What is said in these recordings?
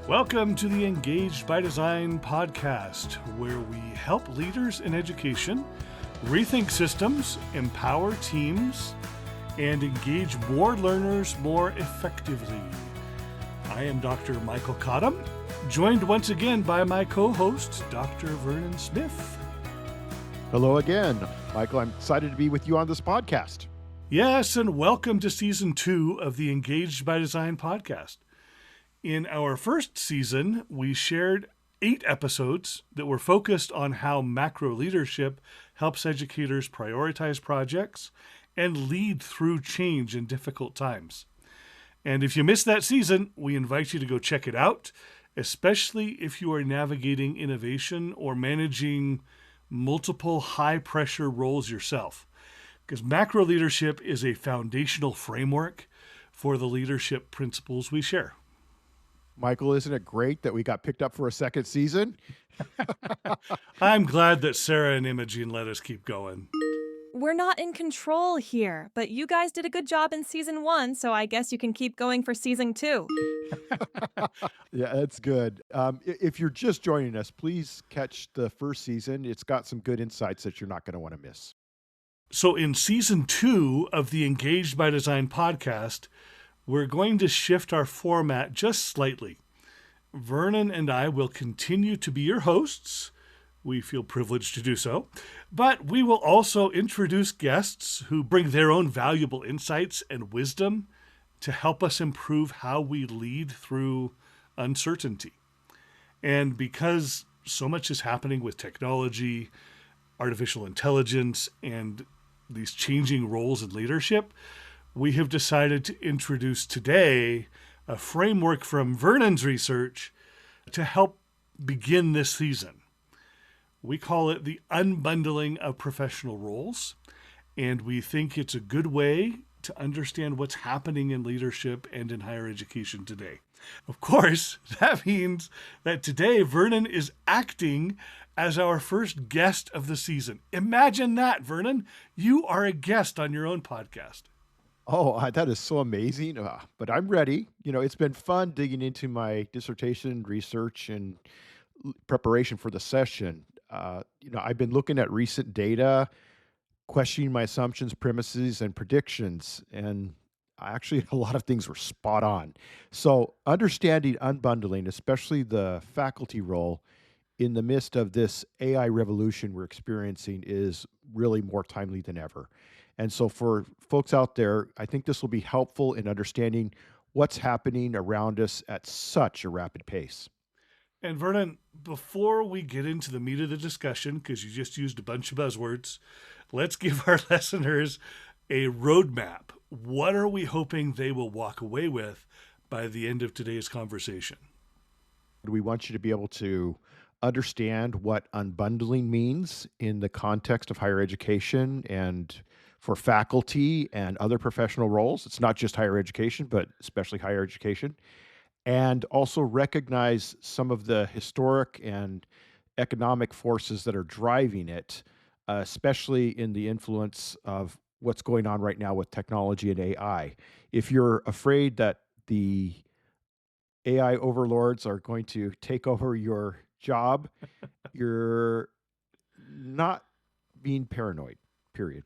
Welcome to the Engaged by Design podcast, where we help leaders in education rethink systems, empower teams, and engage more learners more effectively. I am Dr. Michael Cottam, joined once again by my co-host, Dr. Vernon Smith. Hello again, Michael. I'm excited to be with you on this podcast. Yes, and welcome to Season 2 of the Engaged by Design podcast. In our first season, we shared 8 episodes that were focused on how macro leadership helps educators prioritize projects and lead through change in difficult times. And if you missed that season, we invite you to go check it out, especially if you are navigating innovation or managing multiple high-pressure roles yourself. Because macro leadership is a foundational framework for the leadership principles we share. Michael, isn't it great that we got picked up for a second season? I'm glad that Sarah and Imogen let us keep going. We're not in control here, but you guys did a good job in Season 1, so I guess you can keep going for Season 2. Yeah, that's good. If you're just joining us, please catch the first season. It's got some good insights that you're not going to want to miss. So in Season 2 of the Engaged by Design podcast, we're going to shift our format just slightly. Vernon and I will continue to be your hosts. We feel privileged to do so. But we will also introduce guests who bring their own valuable insights and wisdom to help us improve how we lead through uncertainty. And because so much is happening with technology, artificial intelligence, and these changing roles in leadership, we have decided to introduce today a framework from Vernon's research to help begin this season. We call it the unbundling of professional roles, and we think it's a good way to understand what's happening in leadership and in higher education today. Of course, that means that today Vernon is acting as our first guest of the season. Imagine that, Vernon. You are a guest on your own podcast. Oh, that is so amazing. But I'm ready. It's been fun digging into my dissertation research and preparation for the session. I've been looking at recent data, questioning my assumptions, premises, and predictions, and actually a lot of things were spot on. So understanding unbundling, especially the faculty role in the midst of this AI revolution we're experiencing, is really more timely than ever. And so for folks out there, I think this will be helpful in understanding what's happening around us at such a rapid pace. And Vernon, before we get into the meat of the discussion, because you just used a bunch of buzzwords, let's give our listeners a roadmap. What are we hoping they will walk away with by the end of today's conversation? We want you to be able to understand what unbundling means in the context of higher education and for faculty and other professional roles. It's not just higher education, but especially higher education. And also recognize some of the historic and economic forces that are driving it, especially in the influence of what's going on right now with technology and AI. If you're afraid that the AI overlords are going to take over your job, you're not being paranoid, period.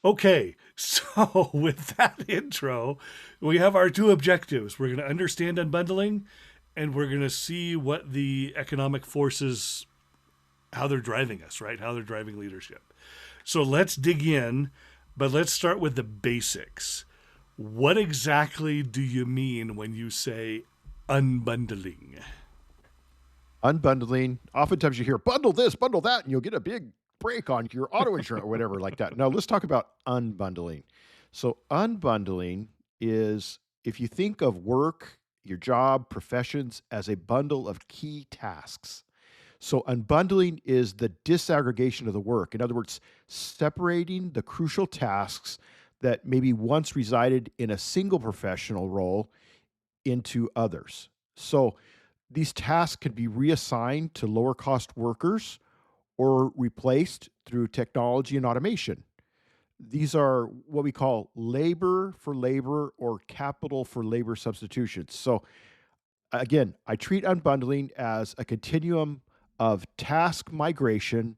Okay, so with that intro, we have our 2 objectives. We're going to understand unbundling, and we're going to see what the economic forces, how they're driving us, right? How they're driving leadership. So let's dig in, but let's start with the basics. What exactly do you mean when you say unbundling? Unbundling, oftentimes you hear bundle this, bundle that, and you'll get a big break on your auto insurance or whatever like that. No, let's talk about unbundling. So unbundling is, if you think of work, your job, professions as a bundle of key tasks. So unbundling is the disaggregation of the work. In other words, separating the crucial tasks that maybe once resided in a single professional role into others. So these tasks can be reassigned to lower cost workers or replaced through technology and automation. These are what we call labor for labor or capital for labor substitutions. So Again, I treat unbundling as a continuum of task migration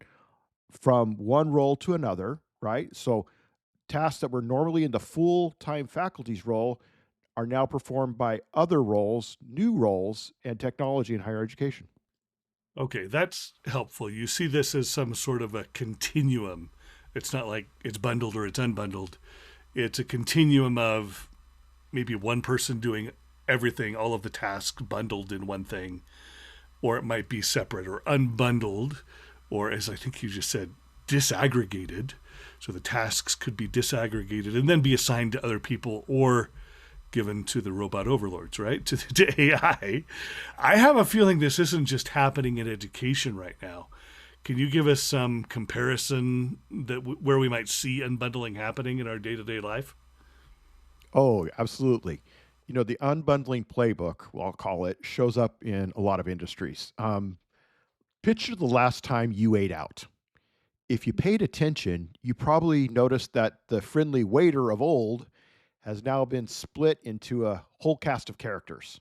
from one role to another, right? So tasks that were normally in the full-time faculty's role are now performed by other roles, new roles, and technology in higher education. Okay, that's helpful. You see this as some sort of a continuum. It's not like it's bundled or it's unbundled. It's a continuum of maybe one person doing everything, all of the tasks bundled in one thing, or it might be separate or unbundled, or as I think you just said, disaggregated. So the tasks could be disaggregated and then be assigned to other people or given to the robot overlords, right? To AI. I have a feeling this isn't just happening in education right now. Can you give us some comparison where we might see unbundling happening in our day-to-day life? Oh, absolutely. The unbundling playbook, well, I'll call it, shows up in a lot of industries. Picture the last time you ate out. If you paid attention, you probably noticed that the friendly waiter of old has now been split into a whole cast of characters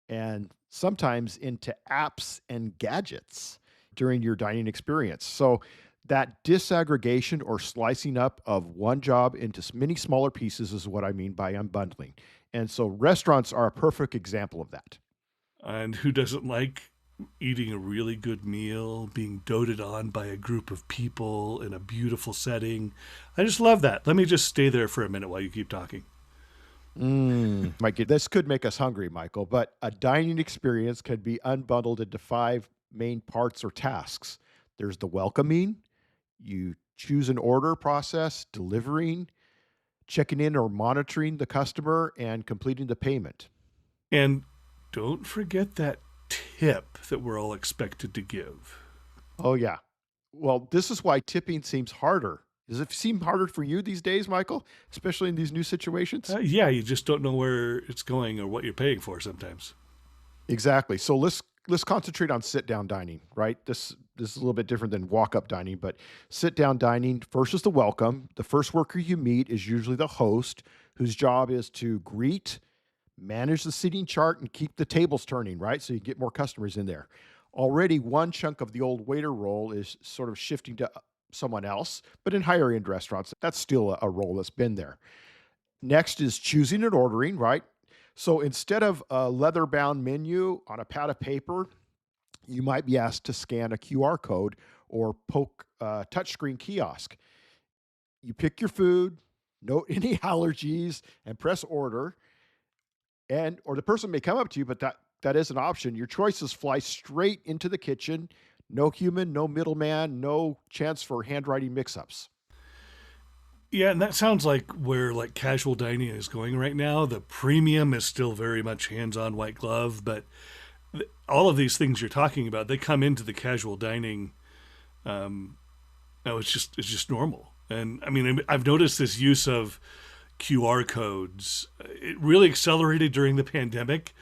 and sometimes into apps and gadgets during your dining experience. So, that disaggregation or slicing up of one job into many smaller pieces is what I mean by unbundling. And so, restaurants are a perfect example of that. And who doesn't like eating a really good meal, being doted on by a group of people in a beautiful setting? I just love that. Let me just stay there for a minute while you keep talking. This could make us hungry, Michael, but a dining experience can be unbundled into five main parts or tasks. There's the welcoming, you choose an order process, delivering, checking in or monitoring the customer, and completing the payment. And don't forget that tip that we're all expected to give. Oh, yeah. Well, this is why tipping seems harder. Does it seem harder for you these days, Michael, especially in these new situations? Yeah, you just don't know where it's going or what you're paying for sometimes. Exactly. So let's concentrate on sit down dining, right? This is a little bit different than walk up dining, but sit down dining first is the welcome. The first worker you meet is usually the host, whose job is to greet, manage the seating chart, and keep the tables turning, right? So you get more customers in there. Already one chunk of the old waiter role is sort of shifting to someone else, but in higher end restaurants, that's still a role that's been there. Next is choosing and ordering, right? So instead of a leather bound menu on a pad of paper, you might be asked to scan a QR code or poke a touchscreen kiosk. You pick your food, note any allergies, and press order. And or the person may come up to you, but that is an option. Your choices fly straight into the kitchen. No human, no middleman, no chance for handwriting mix-ups. Yeah, and that sounds like where like casual dining is going right now. The premium is still very much hands-on white glove, but all of these things you're talking about, they come into the casual dining. No, it's just normal. And I mean, I've noticed this use of QR codes. It really accelerated during the pandemic.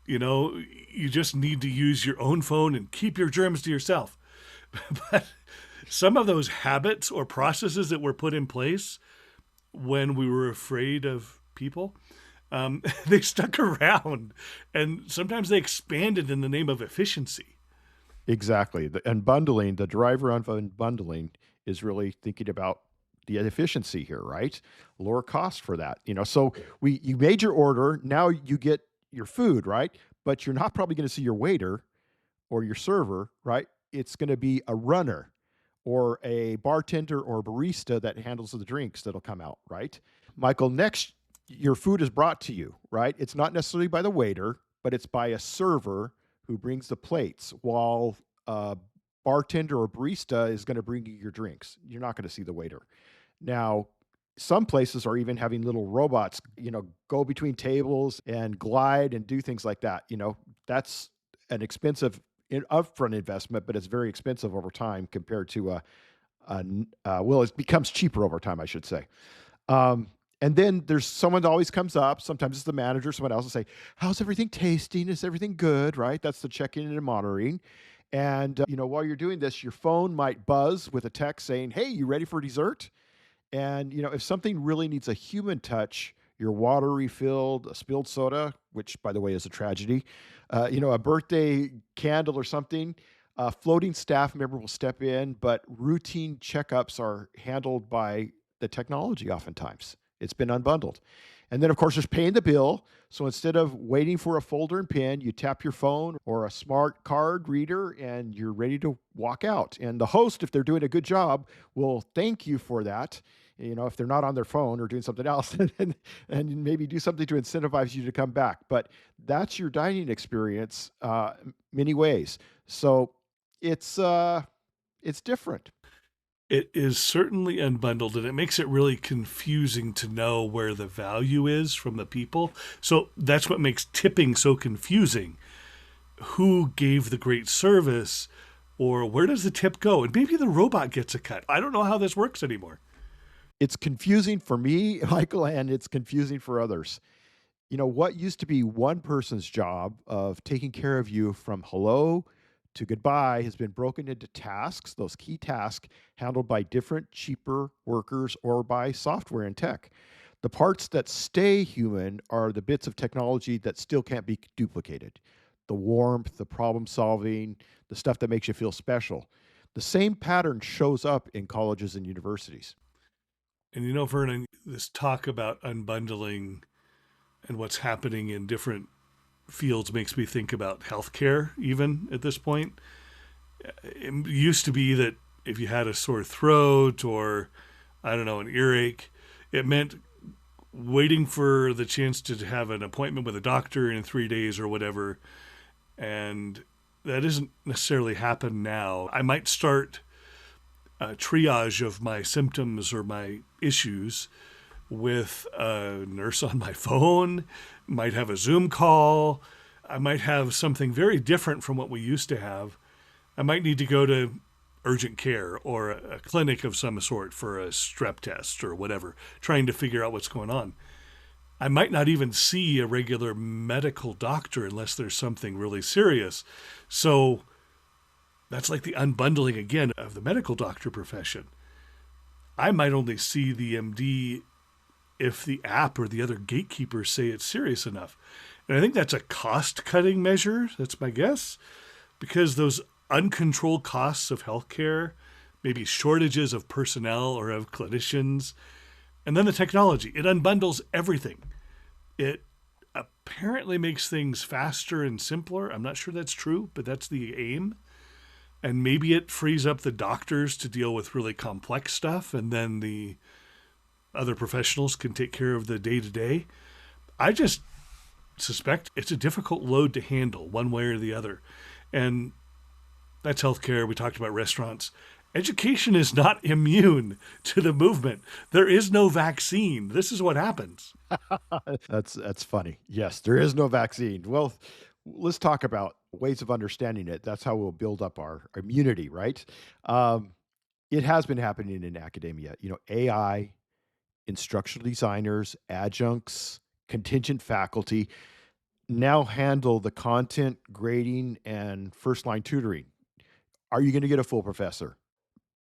You just need to use your own phone and keep your germs to yourself. But some of those habits or processes that were put in place when we were afraid of people, they stuck around, and sometimes they expanded in the name of efficiency. Exactly. Unbundling, the driver of unbundling is really thinking about the efficiency here, right? Lower cost for that. So you made your order, now you get your food, right? But you're not probably going to see your waiter or your server, right? It's going to be a runner or a bartender or barista that handles the drinks that'll come out, right? Michael, next, your food is brought to you, right? It's not necessarily by the waiter, but it's by a server who brings the plates, while a bartender or barista is going to bring you your drinks. You're not going to see the waiter. Now, some places are even having little robots, go between tables and glide and do things like that. That's an expensive upfront investment, but it's very expensive over time compared to well, it becomes cheaper over time, I should say. And then there's someone that always comes up. Sometimes it's the manager, someone else will say, "How's everything tasting? Is everything good?" Right? That's the check-in and monitoring. And while you're doing this, your phone might buzz with a text saying, "Hey, you ready for dessert?" And if something really needs a human touch, your water refilled, a spilled soda, which by the way is a tragedy, a birthday candle or something. A floating staff member will step in, but routine checkups are handled by the technology oftentimes. It's been unbundled. And then, of course, there's paying the bill. So instead of waiting for a folder and pen, you tap your phone or a smart card reader and you're ready to walk out. And the host, if they're doing a good job, will thank you for that. If they're not on their phone or doing something else, and maybe do something to incentivize you to come back. But that's your dining experience, many ways. So it's different. It is certainly unbundled, and it makes it really confusing to know where the value is from the people. So that's what makes tipping so confusing. Who gave the great service, or where does the tip go? And maybe the robot gets a cut. I don't know how this works anymore. It's confusing for me, Michael, and it's confusing for others. What used to be one person's job of taking care of you from hello to goodbye has been broken into tasks, those key tasks handled by different, cheaper workers or by software and tech. The parts that stay human are the bits of technology that still can't be duplicated. The warmth, the problem solving, the stuff that makes you feel special. The same pattern shows up in colleges and universities. And Vernon, this talk about unbundling and what's happening in different fields makes me think about healthcare, even at this point. It used to be that if you had a sore throat or, I don't know, an earache, it meant waiting for the chance to have an appointment with a doctor in 3 days or whatever. And that doesn't necessarily happen now. I might start a triage of my symptoms or my issues with a nurse on my phone, might have a Zoom call. I might have something very different from what we used to have. I might need to go to urgent care or a clinic of some sort for a strep test or whatever, trying to figure out what's going on. I might not even see a regular medical doctor unless there's something really serious. So that's like the unbundling again of the medical doctor profession. I might only see the MD if the app or the other gatekeepers say it's serious enough. And I think that's a cost-cutting measure, that's my guess, because those uncontrolled costs of healthcare, maybe shortages of personnel or of clinicians, and then the technology, it unbundles everything. It apparently makes things faster and simpler. I'm not sure that's true, but that's the aim. And maybe it frees up the doctors to deal with really complex stuff, and then the other professionals can take care of the day-to-day. I just suspect it's a difficult load to handle one way or the other. And that's healthcare. We talked about restaurants. Education is not immune to the movement. There is no vaccine. This is what happens. That's funny. Yes, there is no vaccine. Well, let's talk about ways of understanding it. That's how we'll build up our immunity, right? It has been happening in academia. AI, instructional designers, adjuncts, contingent faculty now handle the content grading and first line tutoring. Are you going to get a full professor?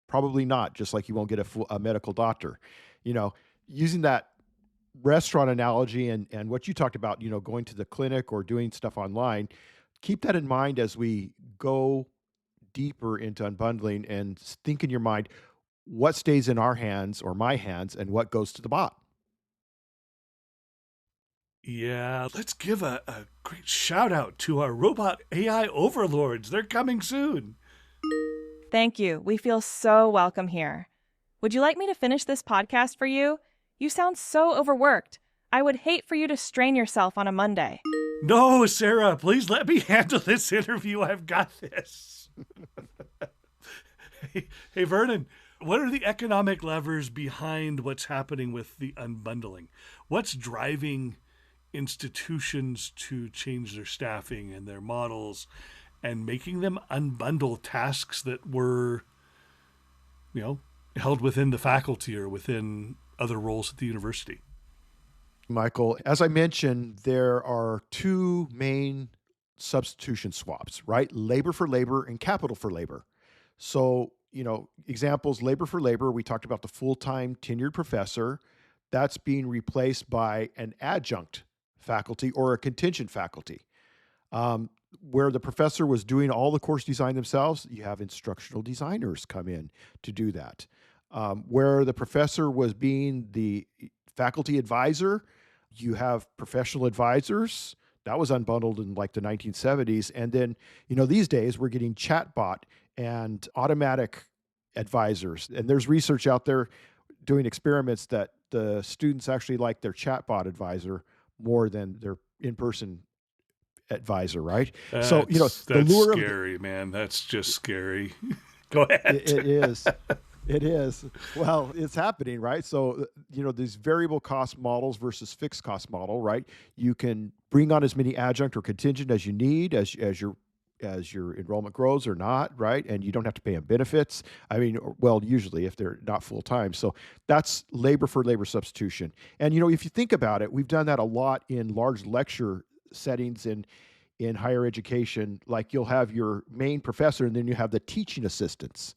Probably not, just like you won't get a medical doctor. Using that restaurant analogy and what you talked about, going to the clinic or doing stuff online, keep that in mind as we go deeper into unbundling and think in your mind, what stays in our hands or my hands and what goes to the bot. Yeah, let's give a great shout out to our robot AI overlords. They're coming soon. Thank you. We feel so welcome here. Would you like me to finish this podcast for you? You sound so overworked. I would hate for you to strain yourself on a Monday. No, Sarah, please let me handle this interview. I've got this. Hey, Vernon, what are the economic levers behind what's happening with the unbundling? What's driving institutions to change their staffing and their models and making them unbundle tasks that were, held within the faculty or within other roles at the university? Michael, as I mentioned, there are two main substitution swaps, right? Labor for labor and capital for labor. So, examples, labor for labor, we talked about the full-time tenured professor. that's being replaced by an adjunct faculty or a contingent faculty. Where the professor was doing all the course design themselves, you have instructional designers come in to do that. Where the professor was being the faculty advisor, you have professional advisors. That was unbundled in like the 1970s. And then, these days we're getting chatbot and automatic advisors. And there's research out there doing experiments that the students actually like their chatbot advisor more than their in-person advisor, right? So, That's the lure of scary, man. That's just scary. Go ahead. it is. It is. Well, it's happening, right? So, these variable cost models versus fixed cost model, right? You can bring on as many adjunct or contingent as you need as your enrollment grows or not, right? And you don't have to pay them benefits. I mean, well, usually if they're not full time. So that's labor for labor substitution. And if you think about it, we've done that a lot in large lecture settings in higher education. Like you'll have your main professor and then you have the teaching assistants.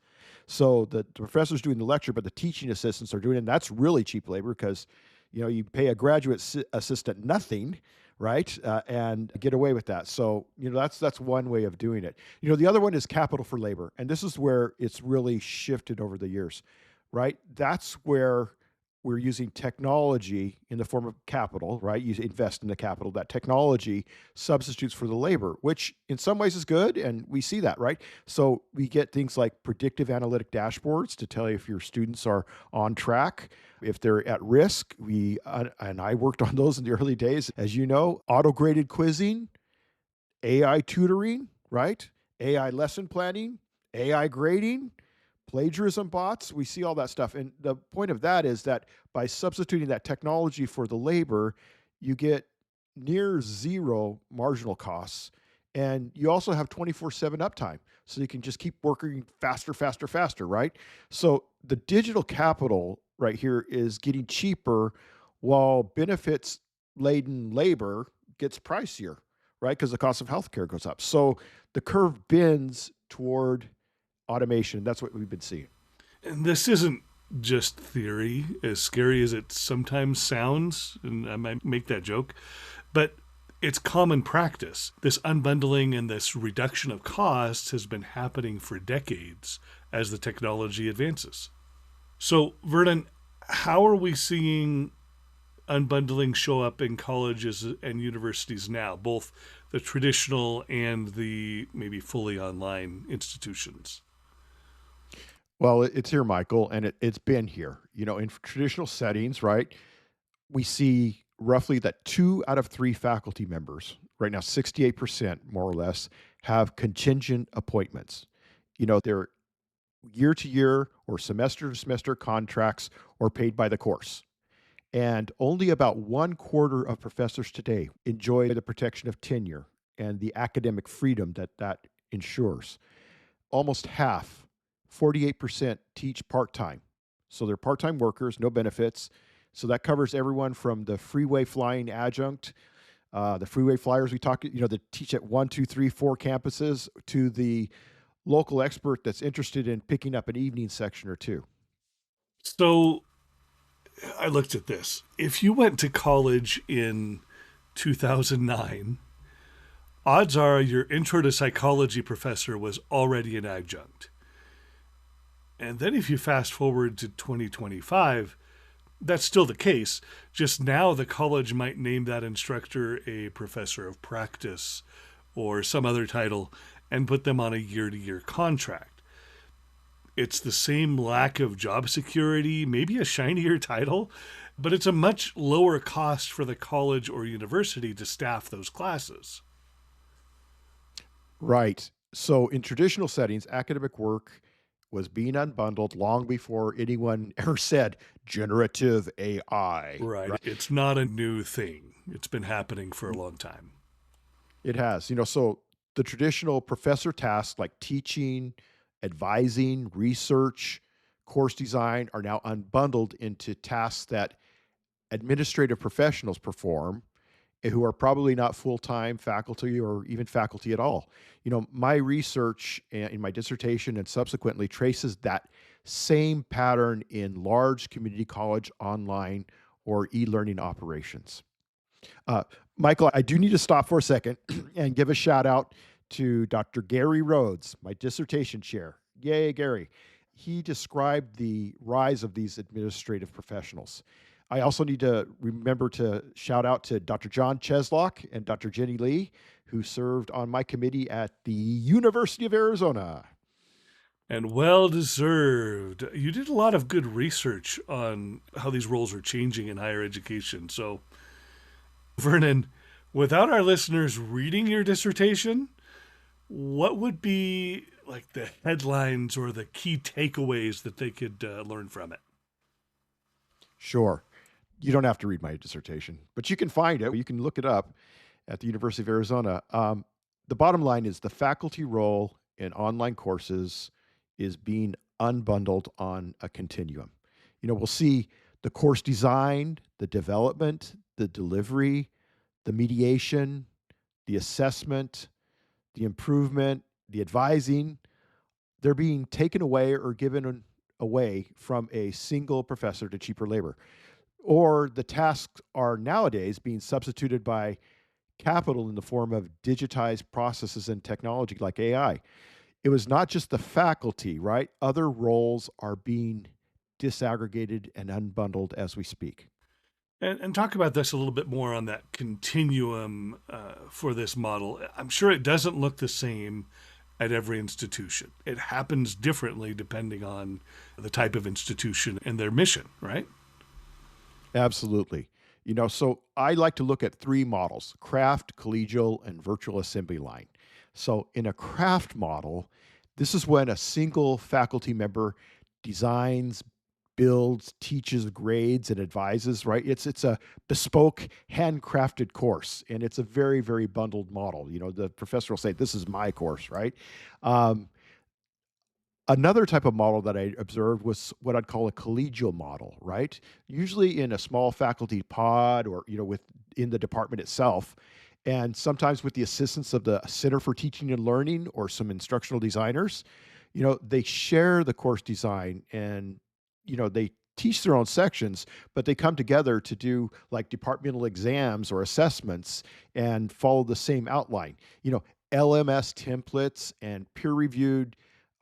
So the professor's doing the lecture, but the teaching assistants are doing it. And that's really cheap labor because, you pay a graduate assistant nothing, right? And get away with that. So, that's one way of doing it. The other one is capital for labor. And this is where it's really shifted over the years, right? That's where we're using technology in the form of capital, right? You invest in the capital. That technology substitutes for the labor, which in some ways is good. And we see that, right? So we get things like predictive analytic dashboards to tell you if your students are on track, if they're at risk. And I worked on those in the early days, as you know, auto-graded quizzing, AI tutoring, right? AI lesson planning, AI grading, plagiarism bots. We see all that stuff. And the point of that is that by substituting that technology for the labor, you get near zero marginal costs. And you also have 24/7 uptime. So you can just keep working faster, faster, faster, right? So the digital capital right here is getting cheaper while benefits laden labor gets pricier, right? Because the cost of healthcare goes up. So the curve bends toward automation. That's what we've been seeing. And this isn't just theory, as scary as it sometimes sounds, and I might make that joke, but it's common practice. This unbundling and this reduction of costs has been happening for decades as the technology advances. So, Vernon, how are we seeing unbundling show up in colleges and universities now, both the traditional and the maybe fully online institutions? Well, it's here, Michael, and it's been here. In traditional settings, right, we see roughly that 2 out of 3 faculty members, right now 68% more or less, have contingent appointments. They're year to year or semester to semester contracts or paid by the course. And only about 1/4 of professors today enjoy the protection of tenure and the academic freedom that ensures. Almost half, 48%, teach part-time. So they're part-time workers, no benefits. So that covers everyone from the freeway flying adjunct, the freeway flyers we talked, that teach at 1, 2, 3, 4 campuses, to the local expert that's interested in picking up an evening section or two. So I looked at this. If you went to college in 2009, odds are your intro to psychology professor was already an adjunct. And then if you fast forward to 2025, that's still the case. Just now the college might name that instructor a professor of practice or some other title and put them on a year-to-year contract. It's the same lack of job security, maybe a shinier title, but it's a much lower cost for the college or university to staff those classes. Right. So in traditional settings, academic work was being unbundled long before anyone ever said generative AI. Right. It's not a new thing. It's been happening for a long time. It has. So the traditional professor tasks like teaching, advising, research, course design are now unbundled into tasks that administrative professionals perform who are probably not full-time faculty or even faculty at all. My research in my dissertation and subsequently traces that same pattern in large community college online or e-learning operations. Uh, Michael, I do need to stop for a second and give a shout out to Dr. Gary Rhodes, my dissertation chair. Yay, Gary. He described the rise of these administrative professionals. I also need to remember to shout out to Dr. John Cheslock and Dr. Jenny Lee, who served on my committee at the University of Arizona. And well deserved. You did a lot of good research on how these roles are changing in higher education. So, Vernon, without our listeners reading your dissertation, what would be like the headlines or the key takeaways that they could learn from it? Sure. You don't have to read my dissertation, but you can find it. You can look it up at the University of Arizona. The bottom line is the faculty role in online courses is being unbundled on a continuum. We'll see the course design, the development, the delivery, the mediation, the assessment, the improvement, the advising. They're being taken away or given away from a single professor to cheaper labor. Or the tasks are nowadays being substituted by capital in the form of digitized processes and technology like AI. It was not just the faculty, right? Other roles are being disaggregated and unbundled as we speak. And talk about this a little bit more on that continuum for this model. I'm sure it doesn't look the same at every institution. It happens differently depending on the type of institution and their mission, right? Absolutely. So I like to look at three models: craft, collegial, and virtual assembly line. So in a craft model, this is when a single faculty member designs, builds, teaches, grades, and advises, right? It's a bespoke, handcrafted course, and it's a very, very bundled model. The professor will say, "This is my course," right? Um, Another type of model that I observed was what I'd call a collegial model, right? Usually in a small faculty pod or, in the department itself, and sometimes with the assistance of the Center for Teaching and Learning or some instructional designers. They share the course design and, they teach their own sections, but they come together to do like departmental exams or assessments and follow the same outline. LMS templates and peer-reviewed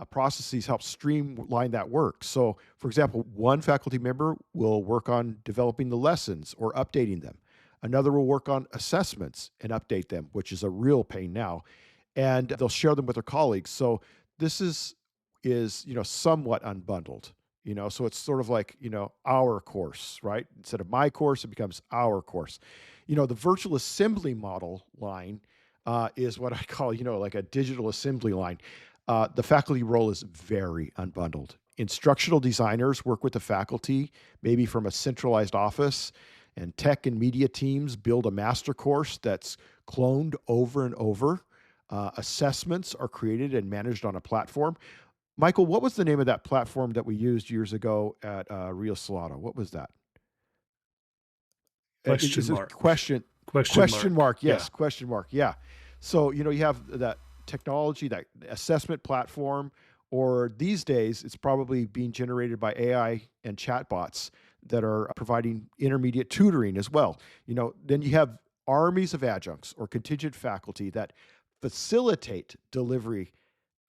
processes help streamline that work. So, for example, one faculty member will work on developing the lessons or updating them. Another will work on assessments and update them, which is a real pain now. And they'll share them with their colleagues. So this is somewhat unbundled. So it's sort of like, our course, right? Instead of my course, it becomes our course. The virtual assembly model line is what I call, like a digital assembly line. The faculty role is very unbundled. Instructional designers work with the faculty, maybe from a centralized office, and tech and media teams build a master course that's cloned over and over. Assessments are created and managed on a platform. Michael, what was the name of that platform that we used years ago at Rio Salado? What was that? Question mark. Question mark. Yes, yeah. Question mark. Yeah. So, you have that technology, that assessment platform, or these days it's probably being generated by AI and chatbots that are providing intermediate tutoring as well. Then you have armies of adjuncts or contingent faculty that facilitate delivery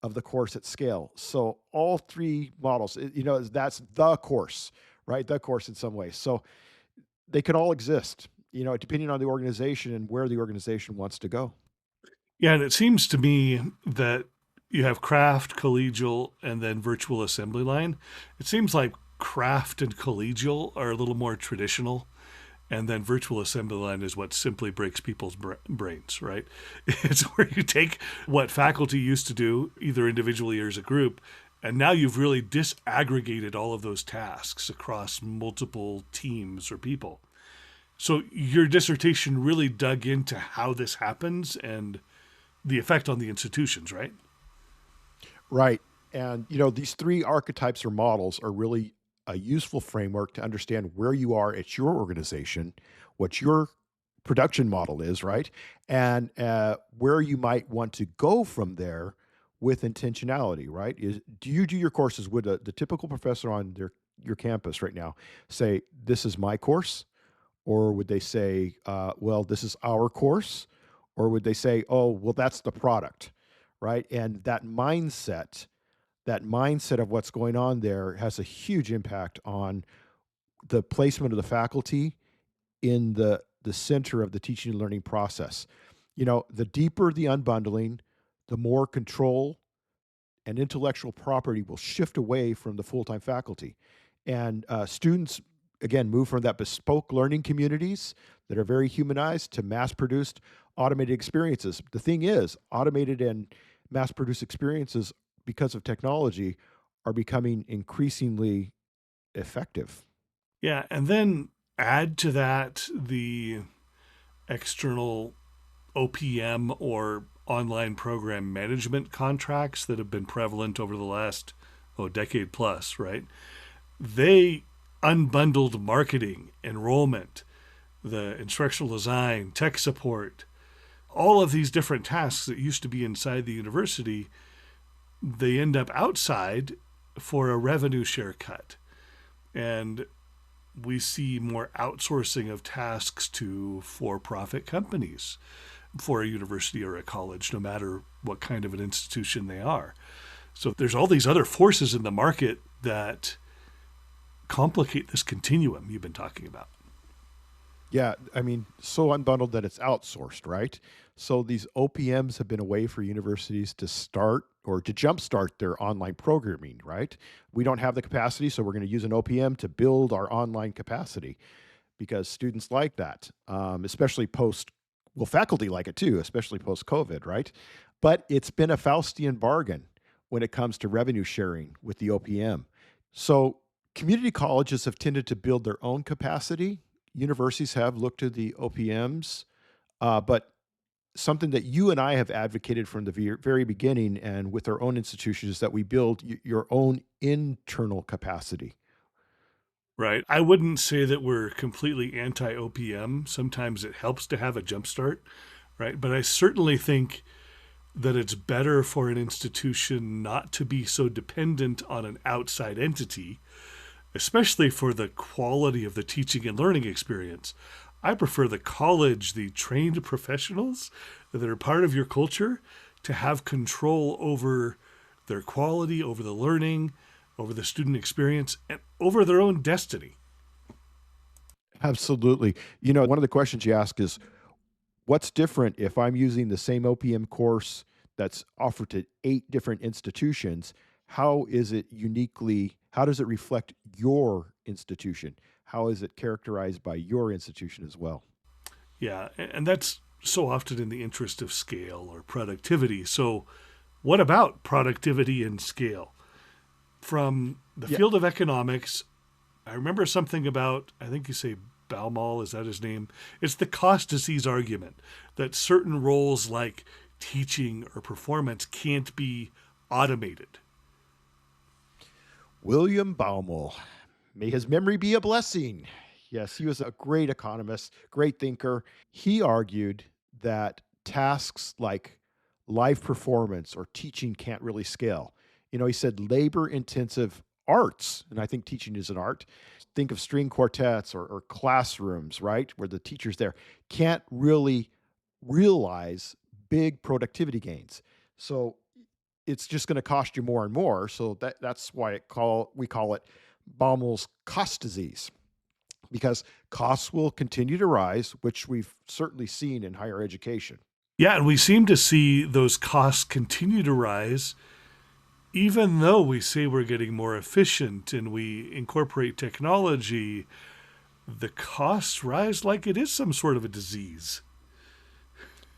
of the course at scale. So all three models, that's the course, right? The course in some ways. So they can all exist, depending on the organization and where the organization wants to go. Yeah, and it seems to me that you have craft, collegial, and then virtual assembly line. It seems like craft and collegial are a little more traditional, and then virtual assembly line is what simply breaks people's brains, right? It's where you take what faculty used to do, either individually or as a group, and now you've really disaggregated all of those tasks across multiple teams or people. So your dissertation really dug into how this happens and the effect on the institutions, right? Right. And, these three archetypes or models are really a useful framework to understand where you are at your organization, what your production model is, right? And where you might want to go from there with intentionality, right? Do you do your courses with the typical professor on your campus right now say, this is my course? Or would they say, well, this is our course? Or would they say, oh, well, that's the product, right? And that mindset of what's going on there has a huge impact on the placement of the faculty in the center of the teaching and learning process. The deeper the unbundling, the more control and intellectual property will shift away from the full-time faculty. And students, again, move from that bespoke learning communities that are very humanized to mass-produced automated experiences. The thing is, automated and mass-produced experiences, because of technology, are becoming increasingly effective. Yeah, and then add to that the external OPM or online program management contracts that have been prevalent over the last decade plus, right? They unbundled marketing, enrollment, the instructional design, tech support, all of these different tasks that used to be inside the university, they end up outside for a revenue share cut. And we see more outsourcing of tasks to for-profit companies for a university or a college, no matter what kind of an institution they are. So there's all these other forces in the market that complicate this continuum you've been talking about. Yeah, I mean, so unbundled that it's outsourced, right? So these OPMs have been a way for universities to start or to jumpstart their online programming, right? We don't have the capacity, so we're going to use an OPM to build our online capacity because students like that, especially faculty like it too, especially post-COVID, right? But it's been a Faustian bargain when it comes to revenue sharing with the OPM. So community colleges have tended to build their own capacity. Universities have looked to the OPMs, but something that you and I have advocated from the very beginning and with our own institutions is that we build your own internal capacity. Right. I wouldn't say that we're completely anti OPM. Sometimes it helps to have a jumpstart, right? But I certainly think that it's better for an institution not to be so dependent on an outside entity, especially for the quality of the teaching and learning experience. I prefer the college, the trained professionals that are part of your culture, to have control over their quality, over the learning, over the student experience, and over their own destiny. Absolutely. One of the questions you ask is, what's different if I'm using the same OPM course that's offered to 8 different institutions? How does it reflect your institution? How is it characterized by your institution as well? Yeah, and that's so often in the interest of scale or productivity. So, what about productivity and scale? From the Yeah, field of economics, I remember something about, I think you say Baumol, is that his name? It's the cost disease argument that certain roles like teaching or performance can't be automated. William Baumol, may his memory be a blessing. Yes, he was a great economist, great thinker. He argued that tasks like live performance or teaching can't really scale. He said labor intensive arts, and I think teaching is an art. Think of string quartets or classrooms, right? Where the teacher's there, can't really realize big productivity gains. So it's just going to cost you more and more. So that's why we call it Baumel's cost disease, because costs will continue to rise, which we've certainly seen in higher education. Yeah, and we seem to see those costs continue to rise even though we say we're getting more efficient and we incorporate technology. The costs rise like it is some sort of a disease.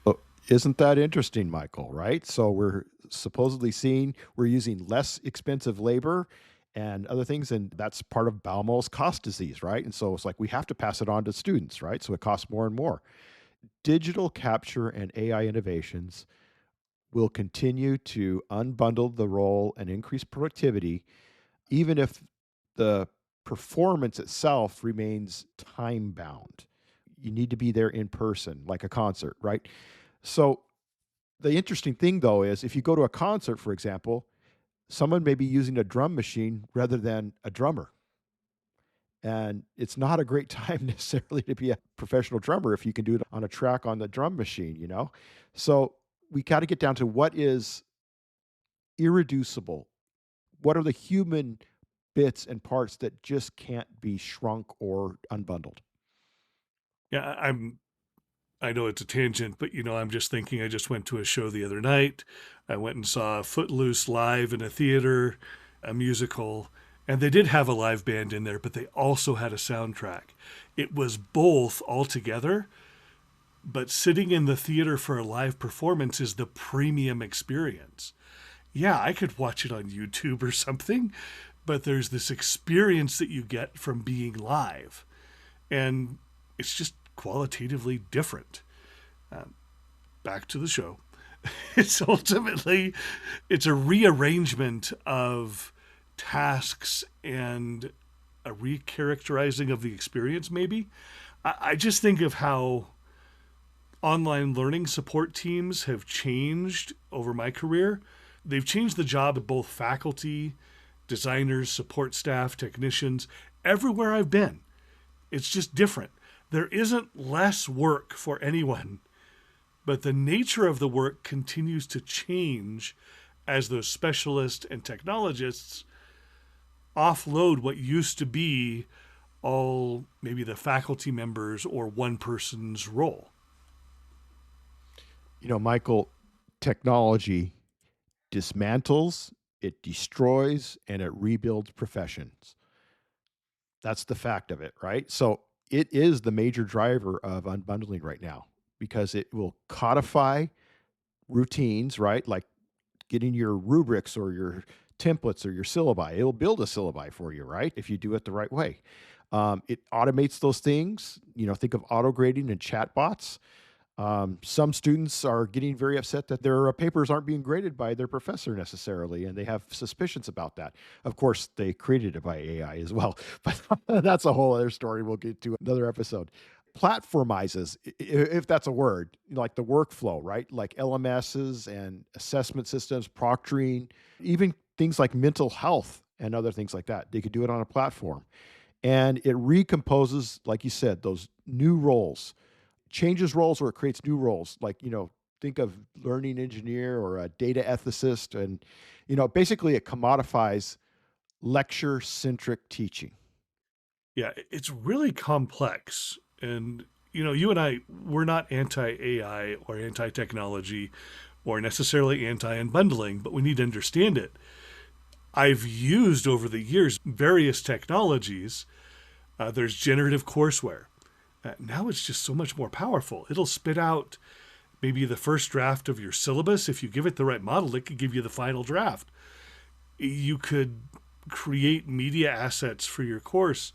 Oh, isn't that interesting, Michael? Right? So we're supposedly seeing we're using less expensive labor and other things, and that's part of Baumel's cost disease, right? And so it's like we have to pass it on to students, right? So it costs more and more. Digital capture and AI innovations will continue to unbundle the role and increase productivity, even if the performance itself remains time bound. You need to be there in person, like a concert, right? So the interesting thing, though, is if you go to a concert, for example, someone may be using a drum machine rather than a drummer. And it's not a great time necessarily to be a professional drummer if you can do it on a track on the drum machine. So we got to get down to what is irreducible. What are the human bits and parts that just can't be shrunk or unbundled? Yeah, I know it's a tangent, but I'm just thinking I just went to a show the other night. I went and saw Footloose live in a theater, a musical, and they did have a live band in there, but they also had a soundtrack. It was both all together, but sitting in the theater for a live performance is the premium experience. Yeah, I could watch it on YouTube or something, but there's this experience that you get from being live, and it's just qualitatively different. Back to the show. It's ultimately it's a rearrangement of tasks and a recharacterizing of the experience. Maybe I just think of how online learning support teams have changed over my career. They've changed the job of both faculty, designers, support staff, technicians, everywhere I've been. It's just different. There isn't less work for anyone, but the nature of the work continues to change as those specialists and technologists offload what used to be all maybe the faculty members or one person's role. Michael, technology dismantles, it destroys, and it rebuilds professions. That's the fact of it, right? So it is the major driver of unbundling right now because it will codify routines, right? Like getting your rubrics or your templates or your syllabi. It'll build a syllabi for you, right? If you do it the right way. It automates those things. Think of auto grading and chatbots. Some students are getting very upset that their papers aren't being graded by their professor necessarily, and they have suspicions about that. Of course, they created it by AI as well, but that's a whole other story. We'll get to another episode. Platformizes, if that's a word, like the workflow, right? Like LMSs and assessment systems, proctoring, even things like mental health and other things like that. They could do it on a platform. And it recomposes, like you said, those new roles, changes roles or it creates new roles. Like, think of learning engineer or a data ethicist. And, basically it commodifies lecture centric teaching. Yeah, it's really complex. And, you and I, we're not anti AI or anti technology or necessarily anti unbundling, but we need to understand it. I've used over the years various technologies. There's generative courseware. Now it's just so much more powerful. It'll spit out maybe the first draft of your syllabus. If you give it the right model, it could give you the final draft. You could create media assets for your course.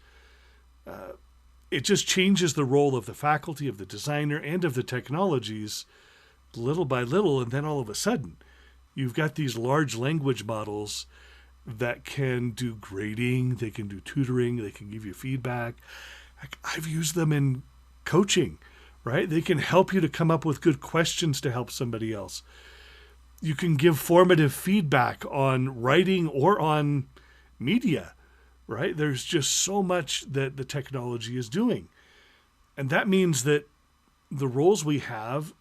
It just changes the role of the faculty, of the designer, and of the technologies little by little. And then all of a sudden, you've got these large language models that can do grading, they can do tutoring, they can give you feedback. I've used them in coaching, right? They can help you to come up with good questions to help somebody else. You can give formative feedback on writing or on media, right? There's just so much that the technology is doing. And that means that the roles we have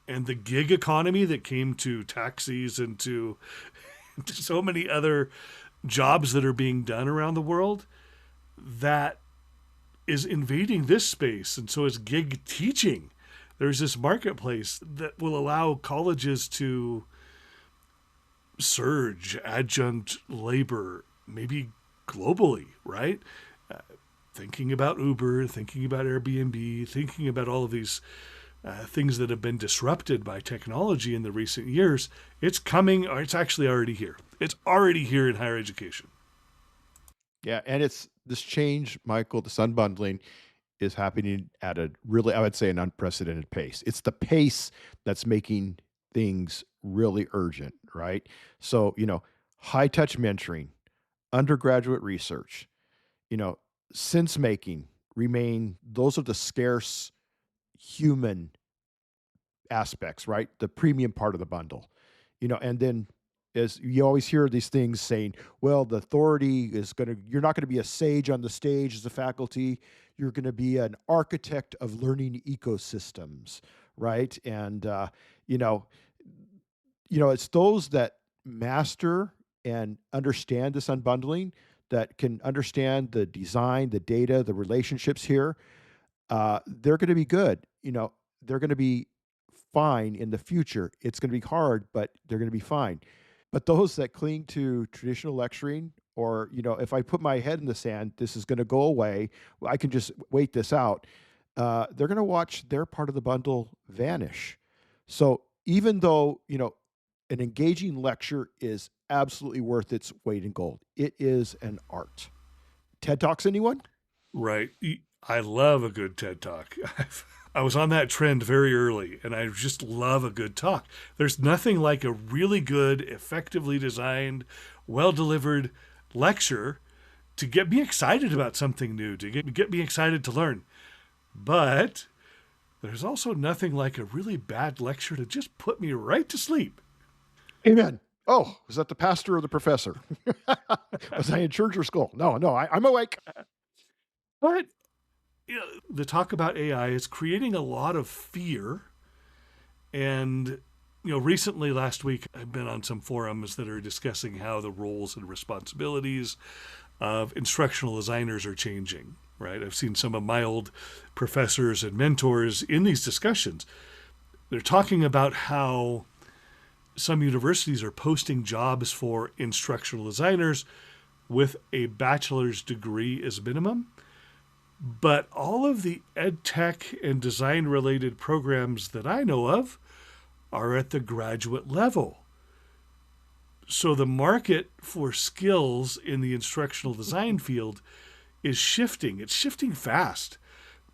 and the gig economy that came to taxis and to so many other jobs that are being done around the world, that is invading this space. And so is gig teaching. There's this marketplace that will allow colleges to surge adjunct labor, maybe globally, right? Thinking about Uber, thinking about Airbnb, thinking about all of these things that have been disrupted by technology in the recent years. It's coming, or it's actually already here. It's already here in higher education. Yeah, and it's this change, Michael, this unbundling is happening at a really, I would say, an unprecedented pace. It's the pace that's making things really urgent, right? So, high touch mentoring, undergraduate research, sense making remain, those are the scarce human aspects, right? The premium part of the bundle, and then Is you always hear these things saying, well, the authority is you're not going to be a sage on the stage as a faculty. You're going to be an architect of learning ecosystems, right? And, you know, it's those that master and understand this unbundling that can understand the design, the data, the relationships here. They're going to be good. They're going to be fine in the future. It's going to be hard, but they're going to be fine. But those that cling to traditional lecturing, or, if I put my head in the sand, this is going to go away, I can just wait this out, they're going to watch their part of the bundle vanish. So even though, an engaging lecture is absolutely worth its weight in gold, it is an art. TED Talks, anyone? Right. I love a good TED Talk. I was on that trend very early, and I just love a good talk. There's nothing like a really good, effectively designed, well delivered lecture to get me excited about something new, to get me excited to learn. But there's also nothing like a really bad lecture to just put me right to sleep. Amen. Oh, was that the pastor or the professor? Was I in church or school? No, I'm awake. But the talk about AI is creating a lot of fear. And, recently last week, I've been on some forums that are discussing how the roles and responsibilities of instructional designers are changing, right? I've seen some of my old professors and mentors in these discussions. They're talking about how some universities are posting jobs for instructional designers with a bachelor's degree as minimum. But all of the ed tech and design related programs that I know of are at the graduate level. So the market for skills in the instructional design field is shifting. It's shifting fast.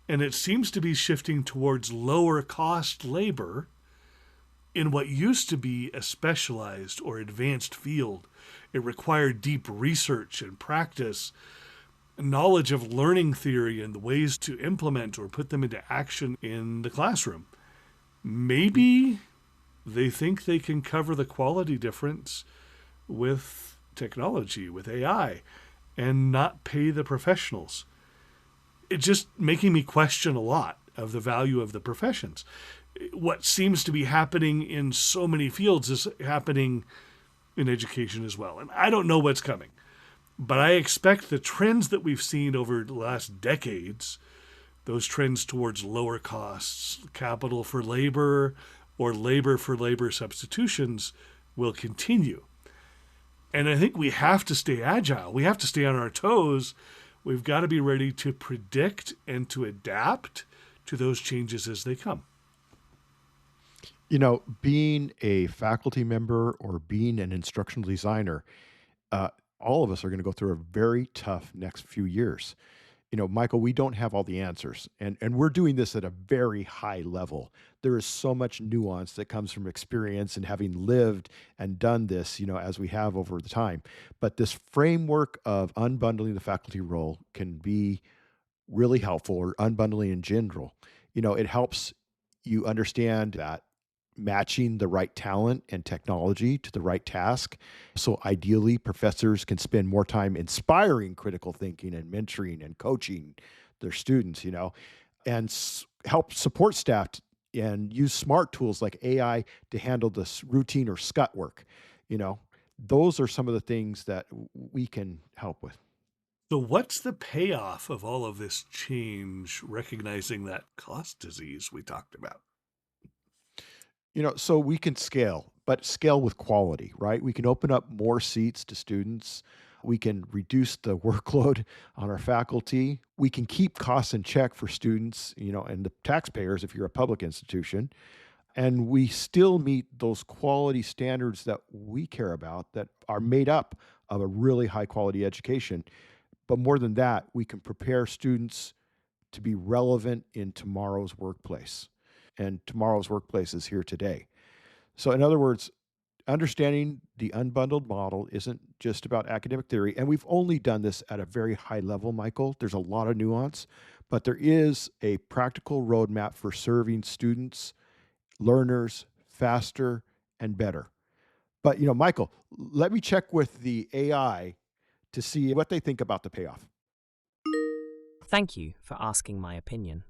And it seems to be shifting towards lower cost labor in what used to be a specialized or advanced field. It required deep research and practice, knowledge of learning theory and the ways to implement or put them into action in the classroom. Maybe they think they can cover the quality difference with technology, with AI, and not pay the professionals. It's just making me question a lot of the value of the professions. What seems to be happening in so many fields is happening in education as well. And I don't know what's coming, but I expect the trends that we've seen over the last decades, those trends towards lower costs, capital for labor, or labor for labor substitutions will continue. And I think we have to stay agile. We have to stay on our toes. We've got to be ready to predict and to adapt to those changes as they come. Being a faculty member or being an instructional designer, all of us are going to go through a very tough next few years. Michael, we don't have all the answers, and we're doing this at a very high level. There is so much nuance that comes from experience and having lived and done this, as we have over the time. But this framework of unbundling the faculty role can be really helpful, or unbundling in general. It helps you understand that matching the right talent and technology to the right task. So ideally, professors can spend more time inspiring critical thinking and mentoring and coaching their students, and help support staff and use smart tools like AI to handle this routine or scut work. Those are some of the things that we can help with. So, what's the payoff of all of this change, recognizing that cost disease we talked about? So we can scale, but scale with quality, right? We can open up more seats to students. We can reduce the workload on our faculty. We can keep costs in check for students, and the taxpayers if you're a public institution. And we still meet those quality standards that we care about that are made up of a really high quality education. But more than that, we can prepare students to be relevant in tomorrow's workplace. And tomorrow's workplace is here today. So, in other words, understanding the unbundled model isn't just about academic theory. And we've only done this at a very high level, Michael. There's a lot of nuance, but there is a practical roadmap for serving students, learners faster and better. But, Michael, let me check with the AI to see what they think about the payoff. Thank you for asking my opinion.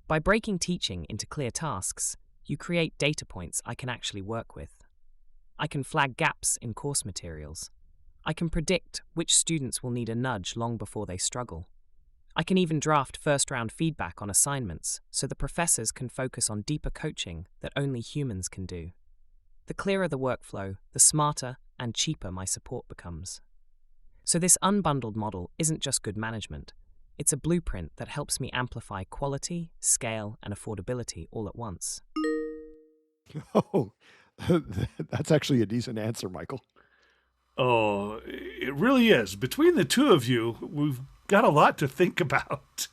By breaking teaching into clear tasks, you create data points I can actually work with. I can flag gaps in course materials. I can predict which students will need a nudge long before they struggle. I can even draft first-round feedback on assignments so the professors can focus on deeper coaching that only humans can do. The clearer the workflow, the smarter and cheaper my support becomes. So this unbundled model isn't just good management. It's a blueprint that helps me amplify quality, scale, and affordability all at once. Oh, that's actually a decent answer, Michael. Oh, it really is. Between the two of you, we've got a lot to think about.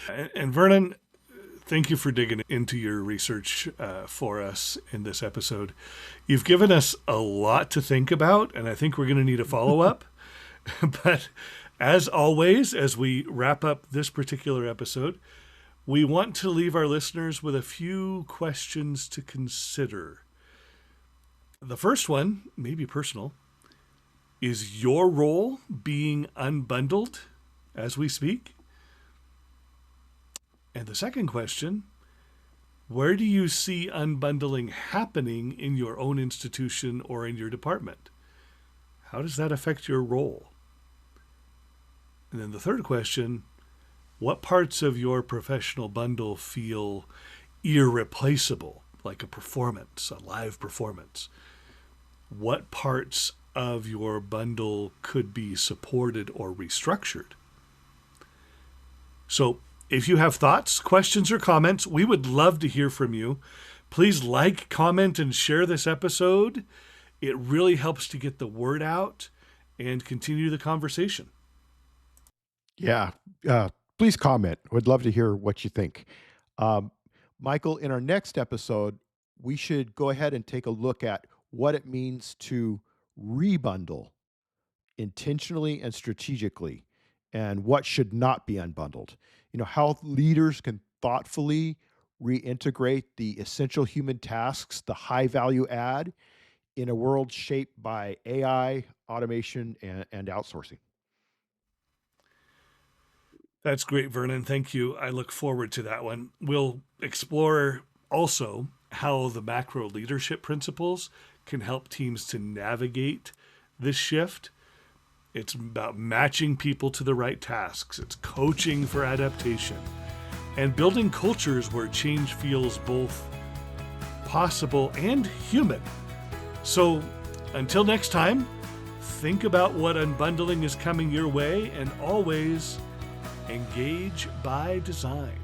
And Vernon, thank you for digging into your research for us in this episode. You've given us a lot to think about, and I think we're going to need a follow-up. But as always, as we wrap up this particular episode, we want to leave our listeners with a few questions to consider. The first one, maybe personal, is your role being unbundled as we speak? And the second question, where do you see unbundling happening in your own institution or in your department? How does that affect your role? And then the third question, what parts of your professional bundle feel irreplaceable, like a performance, a live performance? What parts of your bundle could be supported or restructured? So if you have thoughts, questions, or comments, we would love to hear from you. Please like, comment, and share this episode. It really helps to get the word out and continue the conversation. Yeah, please comment. We'd love to hear what you think. Michael, in our next episode, we should go ahead and take a look at what it means to rebundle intentionally and strategically, and what should not be unbundled. How leaders can thoughtfully reintegrate the essential human tasks, the high value add, in a world shaped by AI, automation, and outsourcing. That's great, Vernon. Thank you. I look forward to that one. We'll explore also how the macro leadership principles can help teams to navigate this shift. It's about matching people to the right tasks. It's coaching for adaptation and building cultures where change feels both possible and human. So until next time, think about what unbundling is coming your way, and always engage by design.